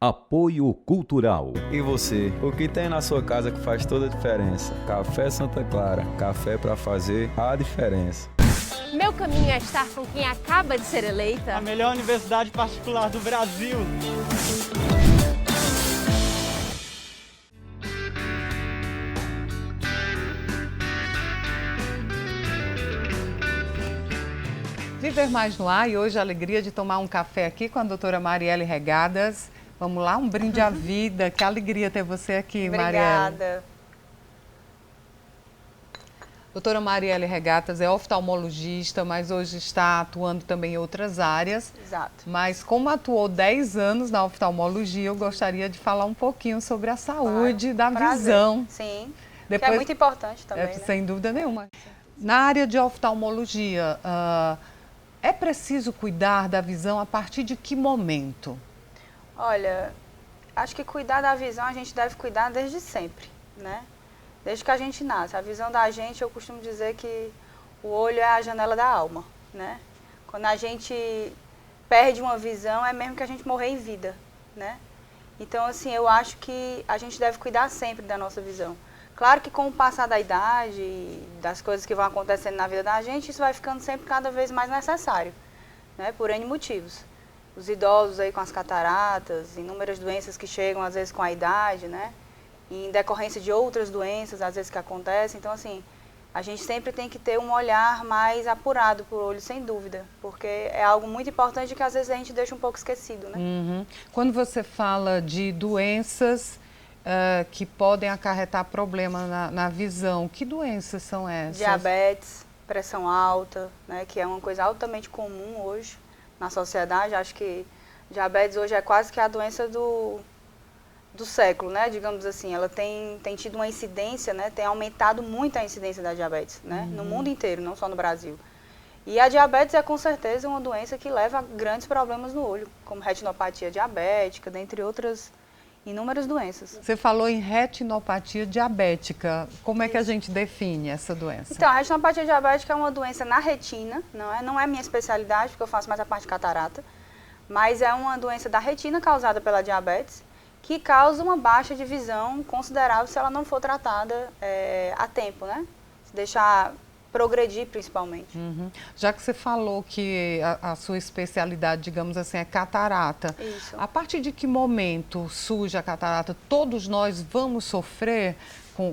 Apoio Cultural. E você, o que tem na sua casa que faz toda a diferença? Café Santa Clara, café para fazer a diferença. Meu caminho é estar com quem acaba de ser eleita a melhor universidade particular do Brasil. Viver Mais no Ar, e hoje a alegria de tomar um café aqui com a doutora Marielle Regadas. Vamos lá, um brinde à vida. Que alegria ter você aqui, Marielle. Obrigada. Doutora Marielle Regadas é oftalmologista, mas hoje está atuando também em outras áreas. Exato. Mas como atuou 10 anos na oftalmologia, eu gostaria de falar um pouquinho sobre a saúde da visão. Sim, Depois, que é muito importante também, né? Sem dúvida nenhuma. Na área de oftalmologia, é preciso cuidar da visão a partir de que momento? Olha, acho que cuidar da visão a gente deve cuidar desde sempre, né? Desde que a gente nasce. A visão da gente, eu costumo dizer que o olho é a janela da alma, né? Quando a gente perde uma visão, é mesmo que a gente morrer em vida, né? Então, assim, eu acho que a gente deve cuidar sempre da nossa visão. Claro que com o passar da idade, das coisas que vão acontecendo na vida da gente, isso vai ficando sempre cada vez mais necessário, né? Por N motivos. Os idosos aí com as cataratas, inúmeras doenças que chegam às vezes com a idade, né? E em decorrência de outras doenças, às vezes que acontecem. Então, assim, a gente sempre tem que ter um olhar mais apurado para o olho, sem dúvida. Porque é algo muito importante que às vezes a gente deixa um pouco esquecido, né? Uhum. Quando você fala de doenças que podem acarretar problema na visão, que doenças são essas? Diabetes, pressão alta, né? Que é uma coisa altamente comum hoje na sociedade. Acho que diabetes hoje é quase que a doença do século, né? Digamos assim, ela tem tido uma incidência, né? Tem aumentado muito a incidência da diabetes, né? No mundo inteiro, não só no Brasil. E a diabetes é com certeza uma doença que leva a grandes problemas no olho, como retinopatia diabética, dentre outras inúmeras doenças. Você falou em retinopatia diabética. Como é que a gente define essa doença? Então, a retinopatia diabética é uma doença na retina, não é minha especialidade, porque eu faço mais a parte de catarata, mas é uma doença da retina causada pela diabetes, que causa uma baixa de visão considerável se ela não for tratada a tempo, né? Se deixar progredir, principalmente. Uhum. Já que você falou que a sua especialidade, digamos assim, é catarata. Isso. A partir de que momento surge a catarata? Todos nós vamos sofrer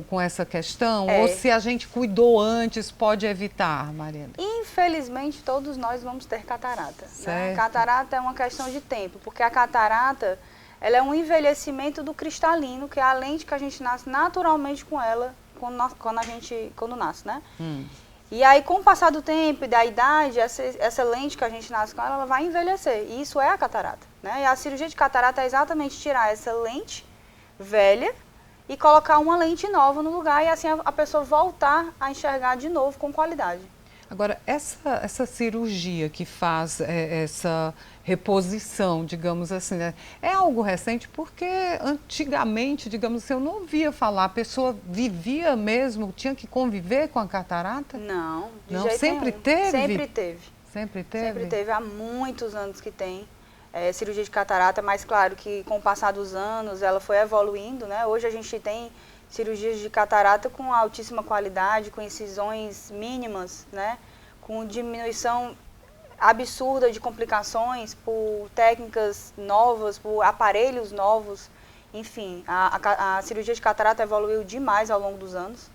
com essa questão? Ou se a gente cuidou antes, pode evitar, Mariana? Infelizmente, todos nós vamos ter catarata. Certo. Né? Catarata é uma questão de tempo, porque a catarata ela é um envelhecimento do cristalino, que é a lente que a gente nasce naturalmente com ela quando nasce, né? E aí, com o passar do tempo e da idade, essa lente que a gente nasce com ela vai envelhecer. E isso é a catarata, né? E a cirurgia de catarata é exatamente tirar essa lente velha e colocar uma lente nova no lugar e assim a pessoa voltar a enxergar de novo com qualidade. Agora, essa cirurgia que faz essa reposição, digamos assim, né, é algo recente? Porque antigamente, digamos assim, eu não ouvia falar, a pessoa vivia mesmo, tinha que conviver com a catarata? Não, de não, jeito sempre nenhum. teve? Sempre teve. Sempre teve? Sempre teve, há muitos anos que tem cirurgia de catarata, mas claro que com o passar dos anos ela foi evoluindo, né? Hoje a gente tem cirurgias de catarata com altíssima qualidade, com incisões mínimas, né? Com diminuição absurda de complicações por técnicas novas, por aparelhos novos. Enfim, a cirurgia de catarata evoluiu demais ao longo dos anos.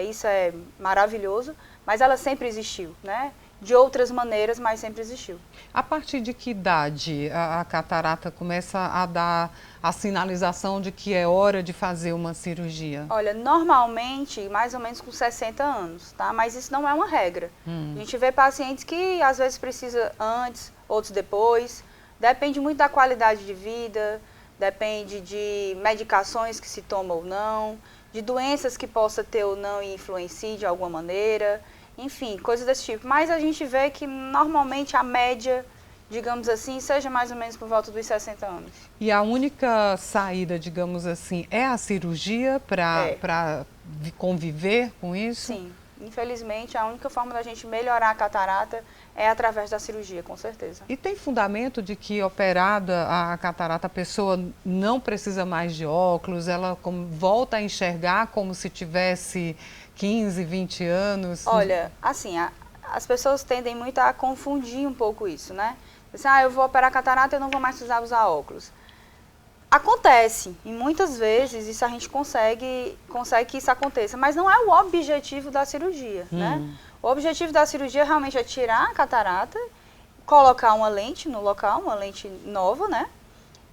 Isso é maravilhoso, mas ela sempre existiu, né? De outras maneiras, mas sempre existiu. A partir de que idade a catarata começa a dar a sinalização de que é hora de fazer uma cirurgia? Olha, normalmente, mais ou menos com 60 anos, tá? Mas isso não é uma regra. A gente vê pacientes que às vezes precisa antes, outros depois. Depende muito da qualidade de vida, depende de medicações que se toma ou não, de doenças que possa ter ou não e influencie de alguma maneira. Enfim, coisas desse tipo. Mas a gente vê que normalmente a média, digamos assim, seja mais ou menos por volta dos 60 anos. E a única saída, digamos assim, é a cirurgia para conviver com isso? Sim, infelizmente, a única forma da gente melhorar a catarata é através da cirurgia, com certeza. E tem fundamento de que operada a catarata, a pessoa não precisa mais de óculos, ela volta a enxergar como se tivesse 15, 20 anos? Olha, assim, as pessoas tendem muito a confundir um pouco isso, né? Assim, eu vou operar a catarata e eu não vou mais precisar usar óculos. Acontece, e muitas vezes isso a gente consegue que isso aconteça, mas não é o objetivo da cirurgia, né? O objetivo da cirurgia realmente é tirar a catarata, colocar uma lente no local, uma lente nova, né?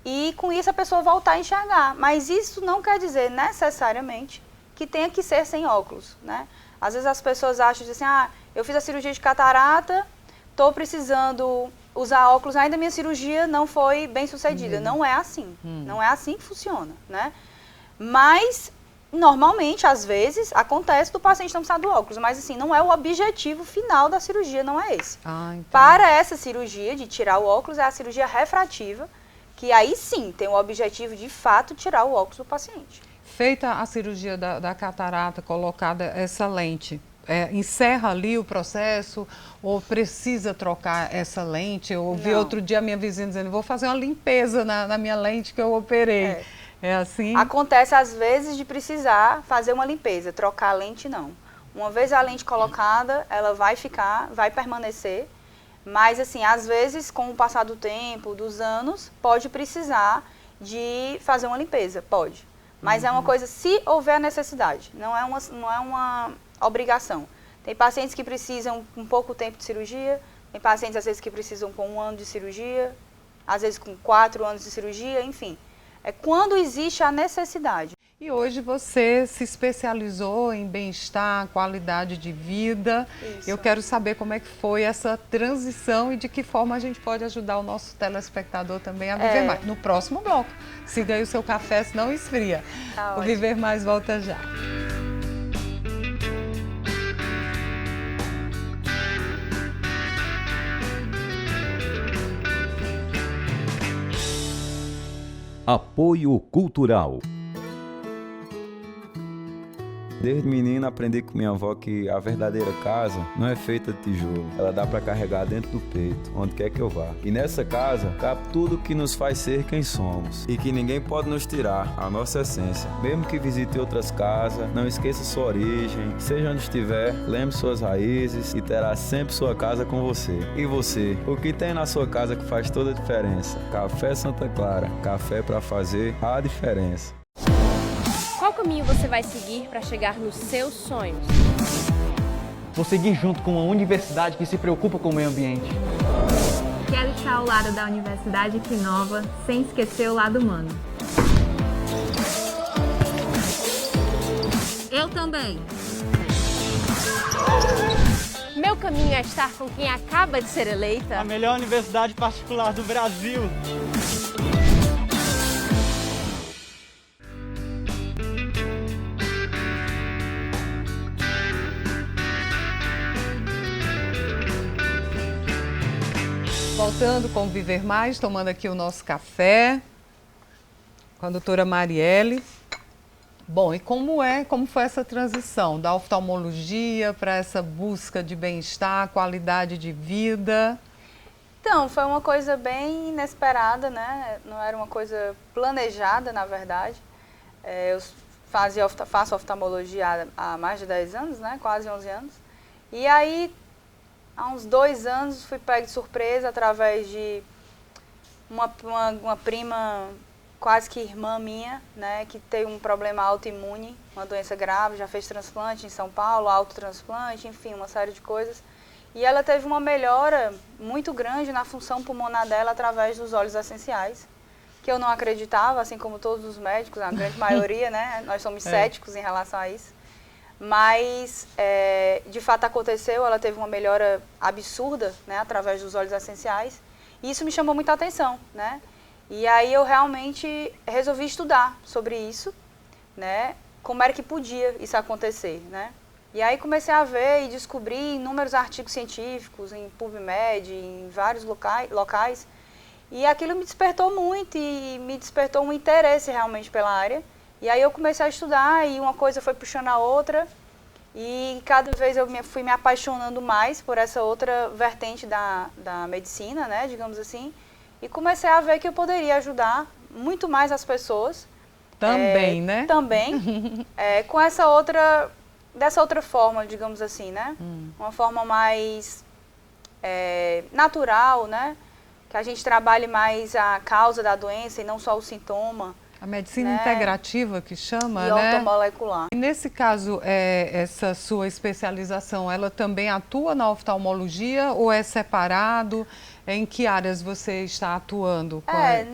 E com isso a pessoa voltar a enxergar. Mas isso não quer dizer necessariamente que tenha que ser sem óculos, né? Às vezes as pessoas acham assim, eu fiz a cirurgia de catarata, estou precisando usar óculos, ainda minha cirurgia não foi bem sucedida. Não é assim, não é assim que funciona, né? Mas, normalmente, às vezes, acontece do paciente não precisar do óculos, mas assim, não é o objetivo final da cirurgia, não é esse. Para essa cirurgia de tirar o óculos, é a cirurgia refrativa, que aí sim tem o objetivo de fato tirar o óculos do paciente. Feita a cirurgia da catarata, colocada essa lente, encerra ali o processo ou precisa trocar essa lente? Eu ouvi outro dia a minha vizinha dizendo, vou fazer uma limpeza na minha lente que eu operei. É assim? Acontece às vezes de precisar fazer uma limpeza, trocar a lente não. Uma vez a lente colocada, ela vai permanecer, mas assim, às vezes com o passar do tempo, dos anos, pode precisar de fazer uma limpeza, pode. Mas é uma coisa, se houver a necessidade, não é uma obrigação. Tem pacientes que precisam com pouco tempo de cirurgia, tem pacientes às vezes que precisam com 1 ano de cirurgia, às vezes com 4 anos de cirurgia, enfim. É quando existe a necessidade. E hoje você se especializou em bem-estar, qualidade de vida. Isso. Eu quero saber como é que foi essa transição e de que forma a gente pode ajudar o nosso telespectador também a viver mais. No próximo bloco. Siga aí o seu café, senão esfria. Tá O ótimo. Viver Mais volta já. Apoio Cultural. Desde menino aprendi com minha avó que a verdadeira casa não é feita de tijolo. Ela dá para carregar dentro do peito, onde quer que eu vá. E nessa casa cabe tudo que nos faz ser quem somos. E que ninguém pode nos tirar a nossa essência. Mesmo que visite outras casas, não esqueça sua origem. Seja onde estiver, lembre suas raízes e terá sempre sua casa com você. E você? O que tem na sua casa que faz toda a diferença? Café Santa Clara. Café para fazer a diferença. Qual caminho você vai seguir para chegar nos seus sonhos? Vou seguir junto com uma universidade que se preocupa com o meio ambiente. Quero estar ao lado da Universidade que inova, sem esquecer o lado humano. Eu também. Meu caminho é estar com quem acaba de ser eleita. A melhor universidade particular do Brasil. Voltando com o Viver Mais, tomando aqui o nosso café com a doutora Marielle. Bom, e como foi essa transição da oftalmologia para essa busca de bem-estar, qualidade de vida? Então, foi uma coisa bem inesperada, né? Não era uma coisa planejada, na verdade. Eu faço oftalmologia há mais de 10 anos, né? Quase 11 anos. E aí, há uns 2 anos, fui pega de surpresa através de uma prima, quase que irmã minha, né, que tem um problema autoimune, uma doença grave, já fez transplante em São Paulo, autotransplante, enfim, uma série de coisas. E ela teve uma melhora muito grande na função pulmonar dela através dos óleos essenciais, que eu não acreditava, assim como todos os médicos, a grande maioria, né, nós somos céticos em relação a isso. Mas, de fato, aconteceu, ela teve uma melhora absurda, né, através dos óleos essenciais, e isso me chamou muita atenção, né? E aí eu realmente resolvi estudar sobre isso, né, como era que podia isso acontecer, né? E aí comecei a ver e descobri inúmeros artigos científicos em PubMed, em vários locais, e aquilo me despertou muito e me despertou um interesse realmente pela área. E aí eu comecei a estudar e uma coisa foi puxando a outra E cada vez eu fui me apaixonando mais por essa outra vertente da medicina, né, digamos assim, e comecei a ver que eu poderia ajudar muito mais as pessoas. Também, né? Também, com dessa outra forma, digamos assim, né? Uma forma mais natural, né? Que a gente trabalhe mais a causa da doença e não só o sintoma. A medicina né? integrativa que chama, E né? ortomolecular. E nesse caso, essa sua especialização, ela também atua na oftalmologia ou é separado? Em que áreas você está atuando?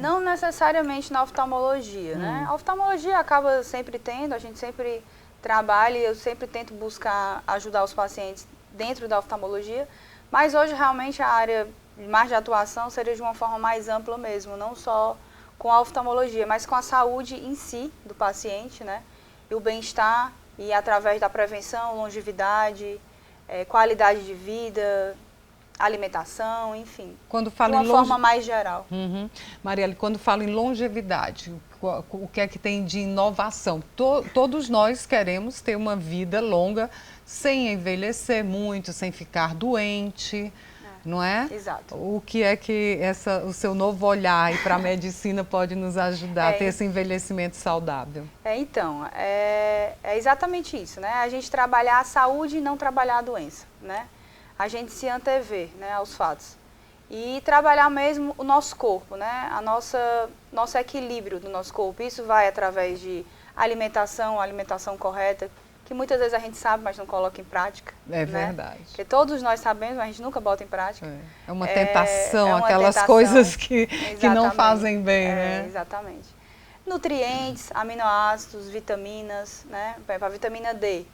Não necessariamente na oftalmologia, né? A oftalmologia acaba sempre tendo, a gente sempre trabalha e eu sempre tento buscar ajudar os pacientes dentro da oftalmologia, mas hoje realmente a área mais de atuação seria de uma forma mais ampla mesmo, não só com a oftalmologia, mas com a saúde em si do paciente, né? E o bem-estar, e através da prevenção, longevidade, qualidade de vida, alimentação, enfim. Quando fala de uma forma mais geral. Marielle, quando fala em longevidade, o que é que tem de inovação? Todos nós queremos ter uma vida longa, sem envelhecer muito, sem ficar doente. Não é? Exato. O que é que o seu novo olhar para a medicina pode nos ajudar a ter esse envelhecimento saudável? Então, é exatamente isso, né? A gente trabalhar a saúde e não trabalhar a doença, né? A gente se antever, né, aos fatos. E trabalhar mesmo o nosso corpo, né? Nosso equilíbrio do nosso corpo. Isso vai através de alimentação correta, que muitas vezes a gente sabe, mas não coloca em prática. É né? verdade. Porque todos nós sabemos, mas a gente nunca bota em prática. É uma tentação, aquelas coisas que não fazem bem, né? Exatamente. Nutrientes, aminoácidos, vitaminas, né? Por exemplo, a vitamina D.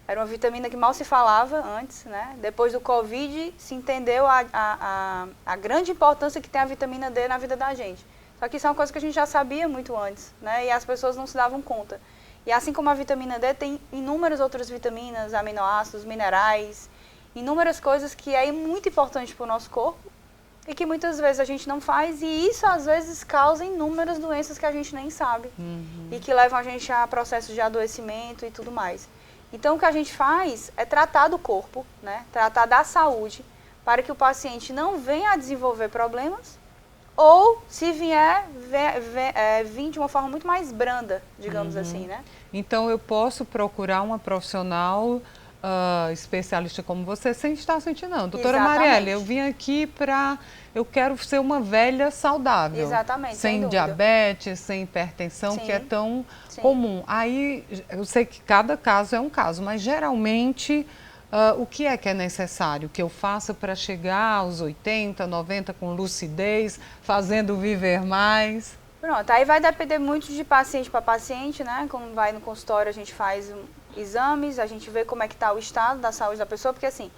Era uma vitamina que mal se falava antes, né? Depois do Covid, se entendeu a grande importância que tem a vitamina D na vida da gente. Só que isso é uma coisa que a gente já sabia muito antes, né? E as pessoas não se davam conta. E assim como a vitamina D, tem inúmeras outras vitaminas, aminoácidos, minerais, inúmeras coisas que é muito importante para o nosso corpo e que muitas vezes a gente não faz, e isso às vezes causa inúmeras doenças que a gente nem sabe e que levam a gente a processos de adoecimento e tudo mais. Então o que a gente faz é tratar do corpo, né? Tratar da saúde, para que o paciente não venha a desenvolver problemas, ou, se vier, vir de uma forma muito mais branda, digamos assim, né? Então, eu posso procurar uma profissional especialista como você sem estar sentindo, não. Doutora Marielle, eu vim aqui eu quero ser uma velha saudável. Exatamente, sem diabetes, sem hipertensão, que é tão comum. Aí, eu sei que cada caso é um caso, mas geralmente... o que é necessário que eu faça para chegar aos 80, 90 com lucidez, fazendo viver mais? Pronto, aí vai depender muito de paciente para paciente, né? Como vai no consultório, a gente faz exames, a gente vê como é que está o estado da saúde da pessoa, porque assim,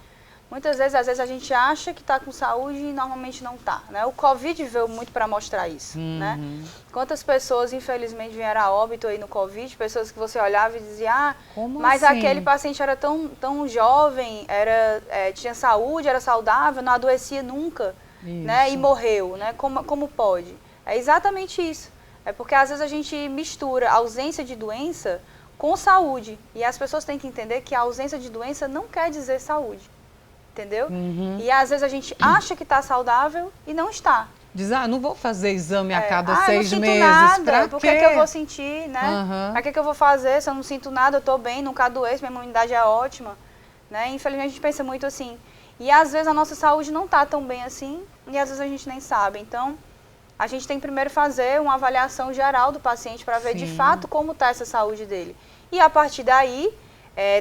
muitas vezes, às vezes a gente acha que está com saúde e normalmente não está, né? O Covid veio muito para mostrar isso, né? Quantas pessoas, infelizmente, vieram a óbito aí no Covid, pessoas que você olhava e dizia, mas assim? Aquele paciente era tão jovem, tinha saúde, era saudável, não adoecia nunca, né? E morreu, né? Como pode? É exatamente isso. É porque às vezes a gente mistura a ausência de doença com saúde, e as pessoas têm que entender que a ausência de doença não quer dizer saúde. Entendeu? E às vezes a gente acha que está saudável e não está. Diz, não vou fazer exame a cada 6 não meses. Nada. Por que eu vou sentir, né? Para que eu vou fazer? Se eu não sinto nada, eu estou bem, nunca adoeço, minha imunidade é ótima. Né? Infelizmente a gente pensa muito assim. E às vezes a nossa saúde não está tão bem assim, e às vezes a gente nem sabe. Então, a gente tem que primeiro fazer uma avaliação geral do paciente para ver de fato como está essa saúde dele. E a partir daí...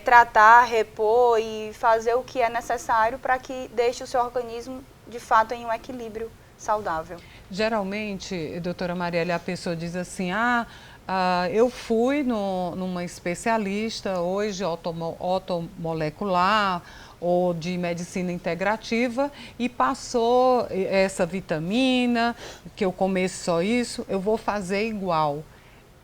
tratar, repor e fazer o que é necessário para que deixe o seu organismo, de fato, em um equilíbrio saudável. Geralmente, doutora Marielle, a pessoa diz assim, eu fui numa especialista hoje, ortomolecular ou de medicina integrativa e passou essa vitamina, que eu começo só isso, eu vou fazer igual.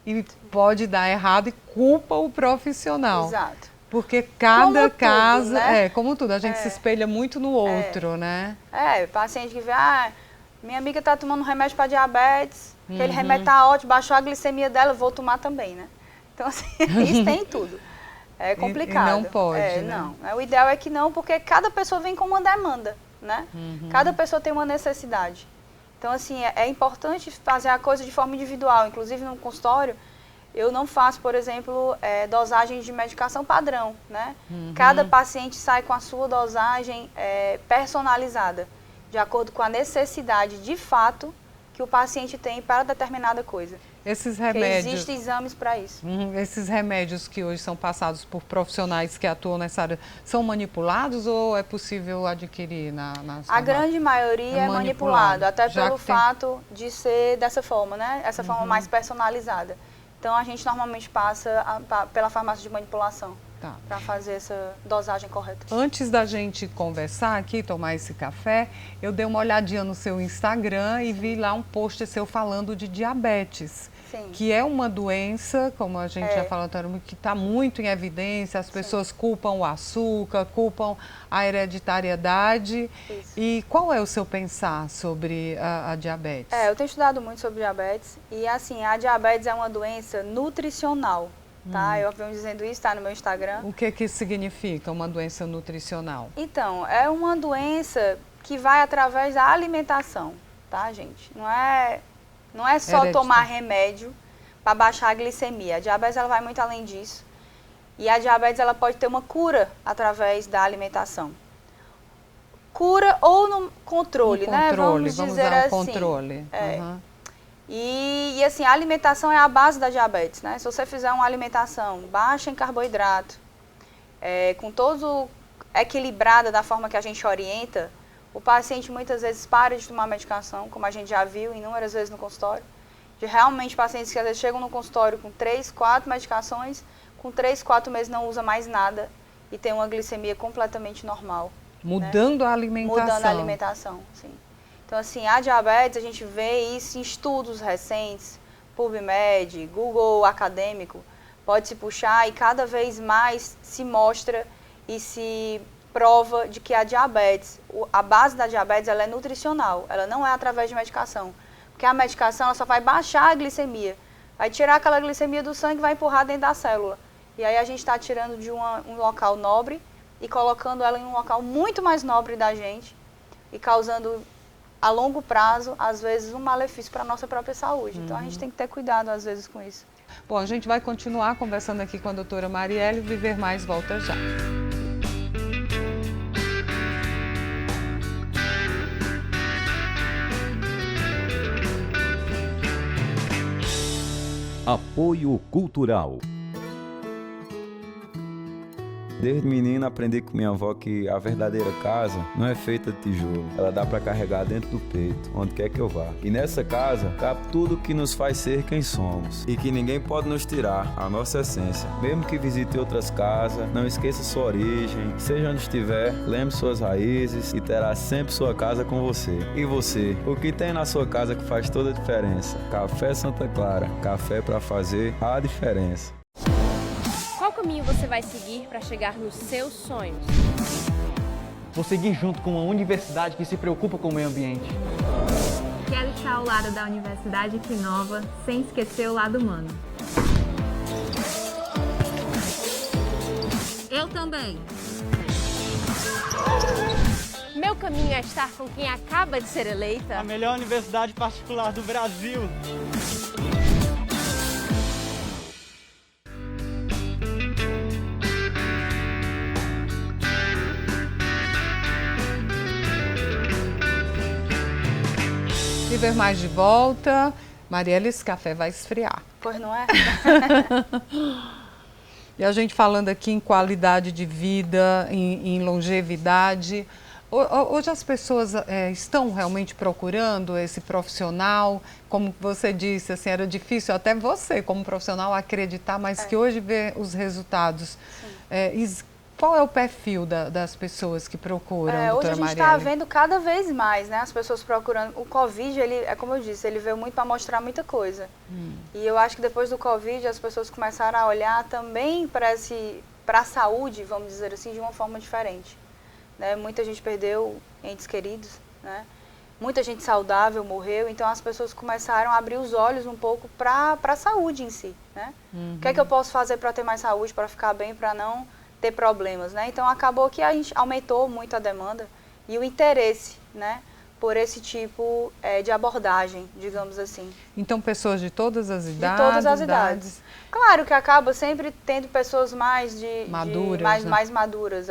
E pode dar errado e culpa o profissional. Exato. Porque cada caso, né? Como tudo, a gente se espelha muito no outro, né? Paciente que vê, minha amiga está tomando remédio para diabetes, aquele remédio está ótimo, baixou a glicemia dela, vou tomar também, né? Então, assim, isso tem tudo. É complicado. E não pode, né? Não. O ideal é que não, porque cada pessoa vem com uma demanda, né? Cada pessoa tem uma necessidade. Então, assim, é importante fazer a coisa de forma individual. Inclusive, no consultório, eu não faço, por exemplo, dosagem de medicação padrão, né? Cada paciente sai com a sua dosagem personalizada, de acordo com a necessidade, de fato, que o paciente tem para determinada coisa. Esses remédios... Porque existem exames para isso. Esses remédios que hoje são passados por profissionais que atuam nessa área, são manipulados ou é possível adquirir nas farmácias? A grande maioria é manipulado, até pelo tem... fato de ser dessa forma, né? Essa forma mais personalizada. Então, a gente normalmente passa pela farmácia de manipulação para fazer essa dosagem correta. Antes da gente conversar aqui, tomar esse café, eu dei uma olhadinha no seu Instagram e vi lá um post seu falando de diabetes. Sim. Que é uma doença, como a gente já falou, que está muito em evidência, as pessoas culpam o açúcar, culpam a hereditariedade. Isso. E qual é o seu pensar sobre a diabetes? Eu tenho estudado muito sobre diabetes e, assim, a diabetes é uma doença nutricional, tá? Eu venho dizendo isso, está no meu Instagram. O que significa uma doença nutricional? Então, é uma doença que vai através da alimentação, tá, gente? Não é só tomar remédio para baixar a glicemia. A diabetes ela vai muito além disso. E a diabetes ela pode ter uma cura através da alimentação. Cura ou no controle, né? Vamos dizer assim. Controle. E assim, a alimentação é a base da diabetes, né? Se você fizer uma alimentação baixa em carboidrato, com todo equilibrada da forma que a gente orienta, o paciente muitas vezes para de tomar medicação, como a gente já viu inúmeras vezes no consultório. De realmente pacientes que às vezes chegam no consultório com 3, 4 medicações, com 3, 4 meses não usa mais nada e tem uma glicemia completamente normal. Mudando a alimentação. Mudando a alimentação, sim. Então, assim, a diabetes, a gente vê isso em estudos recentes, PubMed, Google acadêmico, pode se puxar e cada vez mais se mostra e se prova de que a diabetes, a base da diabetes, ela é nutricional, ela não é através de medicação. Porque a medicação ela só vai baixar a glicemia, vai tirar aquela glicemia do sangue e vai empurrar dentro da célula. E aí a gente está tirando de um local nobre e colocando ela em um local muito mais nobre da gente e causando, a longo prazo, às vezes, um malefício para a nossa própria saúde. Então a gente tem que ter cuidado, às vezes, com isso. Bom, a gente vai continuar conversando aqui com a doutora Marielle. Viver Mais volta já. Apoio Cultural. Desde menino aprendi com minha avó que a verdadeira casa não é feita de tijolo. Ela dá para carregar dentro do peito, onde quer que eu vá. E nessa casa cabe tudo que nos faz ser quem somos. E que ninguém pode nos tirar a nossa essência. Mesmo que visite outras casas, não esqueça sua origem. Seja onde estiver, lembre suas raízes e terá sempre sua casa com você. E você? O que tem na sua casa que faz toda a diferença? Café Santa Clara. Café para fazer a diferença. Qual caminho você vai seguir para chegar nos seus sonhos? Vou seguir junto com uma universidade que se preocupa com o meio ambiente. Quero estar ao lado da Universidade que inova, sem esquecer o lado humano. Eu também. Meu caminho é estar com quem acaba de ser eleita. A melhor universidade particular do Brasil. Viver Mais de volta. Marielle, esse café vai esfriar. Pois não é? E a gente falando aqui em qualidade de vida, em longevidade. Hoje as pessoas estão realmente procurando esse profissional, como você disse, assim, era difícil até você como profissional acreditar, mas que hoje vê os resultados. Qual é o perfil das pessoas que procuram, doutora Hoje a gente está vendo cada vez mais, né, as pessoas procurando. O Covid, como eu disse, ele veio muito para mostrar muita coisa. E eu acho que depois do Covid as pessoas começaram a olhar também para a saúde, vamos dizer assim, de uma forma diferente. Né? Muita gente perdeu entes queridos, né? muita gente saudável morreu, então as pessoas começaram a abrir os olhos um pouco para a saúde em si, né? O que é que eu posso fazer para ter mais saúde, para ficar bem, para não ter problemas, né? Então acabou que a gente aumentou muito a demanda e o interesse, né, por esse tipo de abordagem, digamos assim. Então pessoas de todas as idades? De todas as idades. Claro que acaba sempre tendo pessoas mais maduras, mais maduras,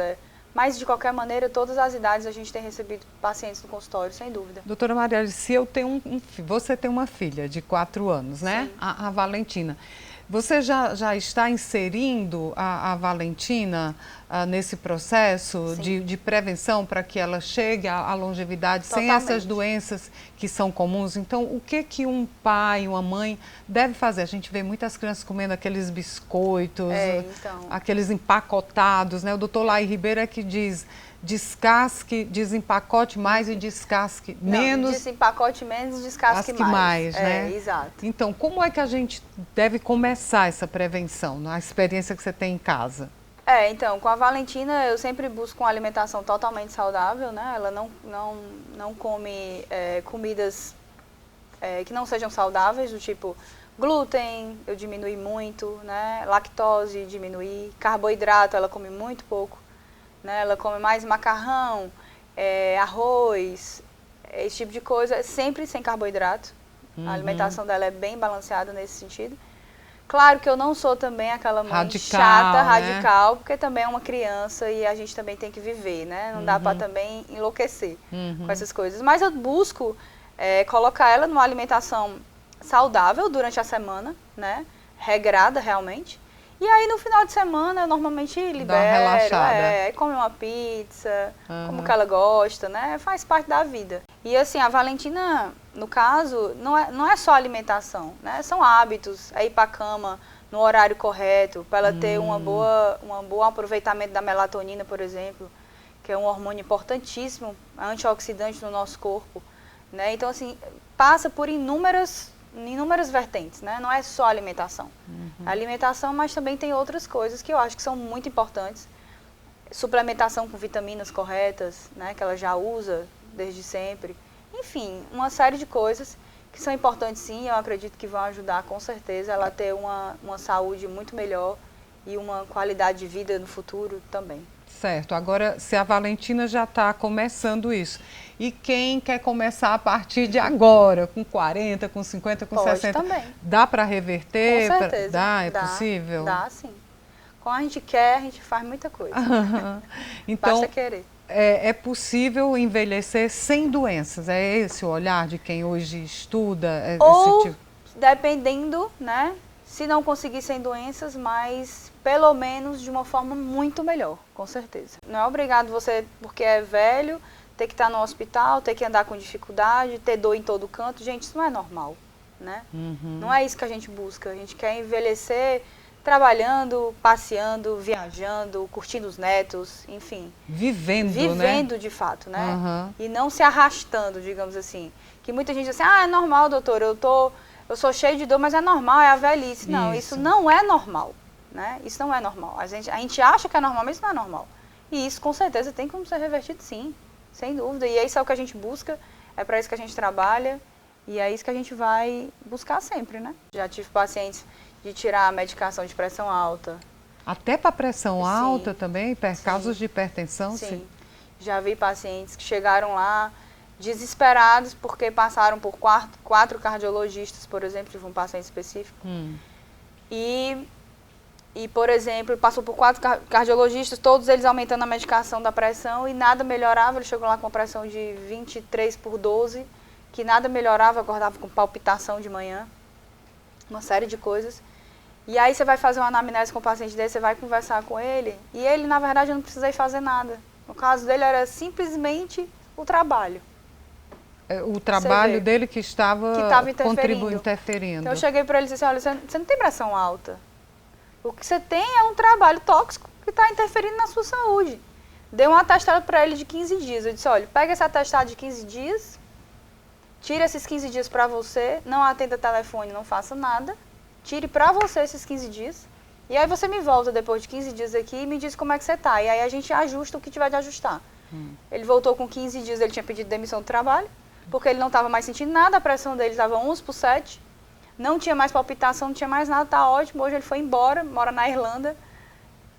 Mas, de qualquer maneira, todas as idades a gente tem recebido pacientes no consultório, sem dúvida. Doutora Marielle, se eu tenho você tem uma filha de 4 anos, né? Sim. A Valentina. Você já está inserindo a Valentina nesse processo de prevenção para que ela chegue à longevidade sem essas doenças que são comuns? Então, o que um pai, uma mãe deve fazer? A gente vê muitas crianças comendo aqueles biscoitos, aqueles empacotados, né? O doutor Lai Ribeiro é que diz: descasque, desempacote mais e descasque menos. Desempacote menos e descasque mais. Né? Exato. Então, como é que a gente deve começar essa prevenção, na experiência que você tem em casa? Então, com a Valentina eu sempre busco uma alimentação totalmente saudável, né? Ela não come comidas que não sejam saudáveis, do tipo glúten, eu diminui muito, né? Lactose, diminuir. Carboidrato, ela come muito pouco. Né, ela come mais macarrão, arroz, esse tipo de coisa, sempre sem carboidrato. A alimentação dela é bem balanceada nesse sentido. Claro que eu não sou também aquela mãe chata, radical, porque também é uma criança e a gente também tem que viver, né? Não dá para também enlouquecer com essas coisas. Mas eu busco colocar ela numa alimentação saudável durante a semana, né? Regrada realmente. E aí, no final de semana, eu normalmente libero, come uma pizza, como que ela gosta, né? Faz parte da vida. E assim, a Valentina, no caso, não é só alimentação, né? São hábitos, ir para a cama no horário correto, para ela ter um bom aproveitamento da melatonina, por exemplo, que é um hormônio importantíssimo, antioxidante no nosso corpo, né? Então, assim, passa por inúmeras vertentes, né? Não é só alimentação. A alimentação, mas também tem outras coisas que eu acho que são muito importantes. Suplementação com vitaminas corretas, né? Que ela já usa desde sempre. Enfim, uma série de coisas que são importantes sim, eu acredito que vão ajudar com certeza ela a ter uma saúde muito melhor e uma qualidade de vida no futuro também. Certo. Agora, se a Valentina já está começando isso, e quem quer começar a partir de agora, com 40, com 50, com 60, também. Dá para reverter? Com certeza. É possível? Dá, sim. Quando a gente quer, a gente faz muita coisa. Então, basta querer. É possível envelhecer sem doenças? É esse o olhar de quem hoje estuda? Ou, esse tipo? Dependendo, né? Se não conseguir sem doenças, mas pelo menos de uma forma muito melhor, com certeza. Não é obrigado você, porque é velho, ter que estar no hospital, ter que andar com dificuldade, ter dor em todo canto. Gente, isso não é normal, né? Não é isso que a gente busca. A gente quer envelhecer trabalhando, passeando, viajando, curtindo os netos, enfim. Vivendo, de fato, né? E não se arrastando, digamos assim. Que muita gente diz assim, é normal, doutor, eu sou cheio de dor, mas é normal, é a velhice. Não, isso não é normal, né? Isso não é normal. A gente acha que é normal, mas isso não é normal. E isso, com certeza, tem como ser revertido, sim. Sem dúvida. E isso é o que a gente busca, é para isso que a gente trabalha e é isso que a gente vai buscar sempre, né? Já tive pacientes de tirar a medicação de pressão alta. Até para pressão alta também? Casos de hipertensão? Sim. Já vi pacientes que chegaram lá desesperados porque passaram por 4 cardiologistas, por exemplo, tive um paciente específico. E, por exemplo, passou por 4 cardiologistas, todos eles aumentando a medicação da pressão e nada melhorava. Ele chegou lá com uma pressão de 23/12, que nada melhorava, acordava com palpitação de manhã, uma série de coisas. E aí você vai fazer uma anamnese com o paciente dele, você vai conversar com ele, e ele, na verdade, eu não precisei fazer nada. No caso dele, era simplesmente o trabalho. O trabalho dele que estava interferindo. Então eu cheguei para ele e disse assim, olha, você não tem pressão alta. O que você tem é um trabalho tóxico que está interferindo na sua saúde. Dei um atestado para ele de 15 dias. Eu disse, olha, pega esse atestado de 15 dias, tira esses 15 dias para você, não atenda telefone, não faça nada, tire para você esses 15 dias, e aí você me volta depois de 15 dias aqui e me diz como é que você está. E aí a gente ajusta o que tiver de ajustar. Ele voltou com 15 dias, ele tinha pedido demissão do trabalho, porque ele não estava mais sentindo nada, a pressão dele estava 11/7, não tinha mais palpitação, não tinha mais nada, tá ótimo. Hoje ele foi embora, mora na Irlanda,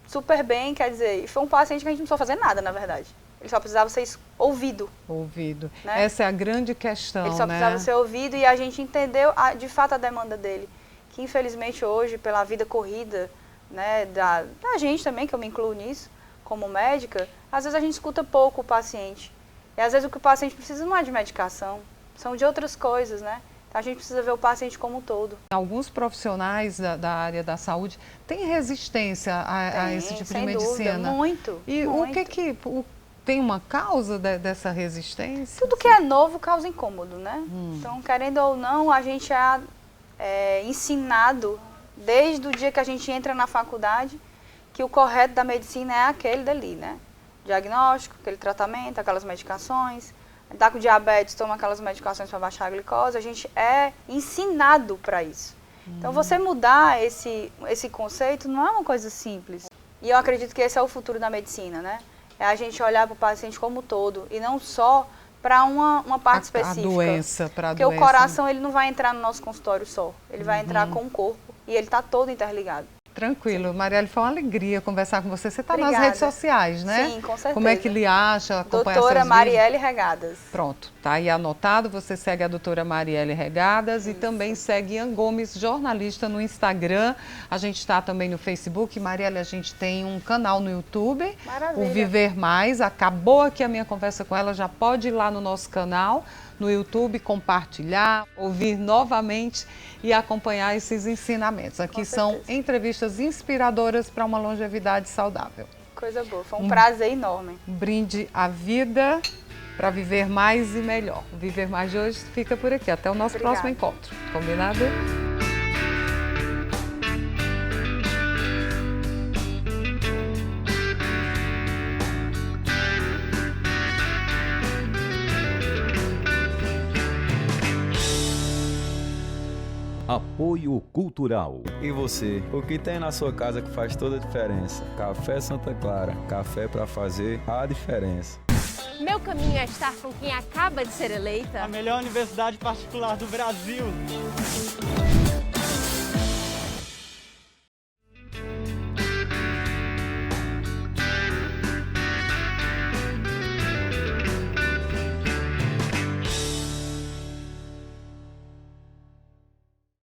super bem, quer dizer, foi um paciente que a gente não precisou fazer nada, na verdade. Ele só precisava ser ouvido. Ouvido. Né? Essa é a grande questão, Ele só precisava ser ouvido e a gente entendeu de fato a demanda dele. Que infelizmente hoje, pela vida corrida, né, da gente também, que eu me incluo nisso, como médica, às vezes a gente escuta pouco o paciente. E às vezes o que o paciente precisa não é de medicação, são de outras coisas, né? Então a gente precisa ver o paciente como um todo. Alguns profissionais da área da saúde têm resistência a esse tipo de medicina. Dúvida, muito. E muito. Tem uma causa dessa resistência? Tudo que é novo causa incômodo, né? Então, querendo ou não, a gente é ensinado desde o dia que a gente entra na faculdade que o correto da medicina é aquele dali, né? Diagnóstico, aquele tratamento, aquelas medicações. Está com diabetes, toma aquelas medicações para baixar a glicose. A gente é ensinado para isso. Então, você mudar esse conceito não é uma coisa simples. E eu acredito que esse é o futuro da medicina, né? É a gente olhar para o paciente como um todo e não só para uma parte específica. A doença, para a doença. Porque o coração ele não vai entrar no nosso consultório só. Ele vai entrar com o corpo e ele está todo interligado. Tranquilo. Marielle, foi uma alegria conversar com você. Você está nas redes sociais, né? Sim, com certeza. Como é que lhe acha? Acompanha Doutora Marielle Regadas. Pronto, tá aí anotado. Você segue a doutora Marielle Regadas e também segue Ian Gomes, jornalista, no Instagram. A gente está também no Facebook. Marielle, a gente tem um canal no YouTube, Maravilha. o Viver Mais. Acabou aqui a minha conversa com ela, já pode ir lá no nosso canal, no YouTube, compartilhar, ouvir novamente e acompanhar esses ensinamentos. Aqui são entrevistas inspiradoras para uma longevidade saudável. Coisa boa, foi um prazer enorme. Um brinde à vida para viver mais e melhor. O Viver Mais de hoje fica por aqui. Até o nosso próximo encontro. Combinado? Apoio Cultural. E você? O que tem na sua casa que faz toda a diferença? Café Santa Clara. Café para fazer a diferença. Meu caminho é estar com quem acaba de ser eleita A melhor universidade particular do Brasil.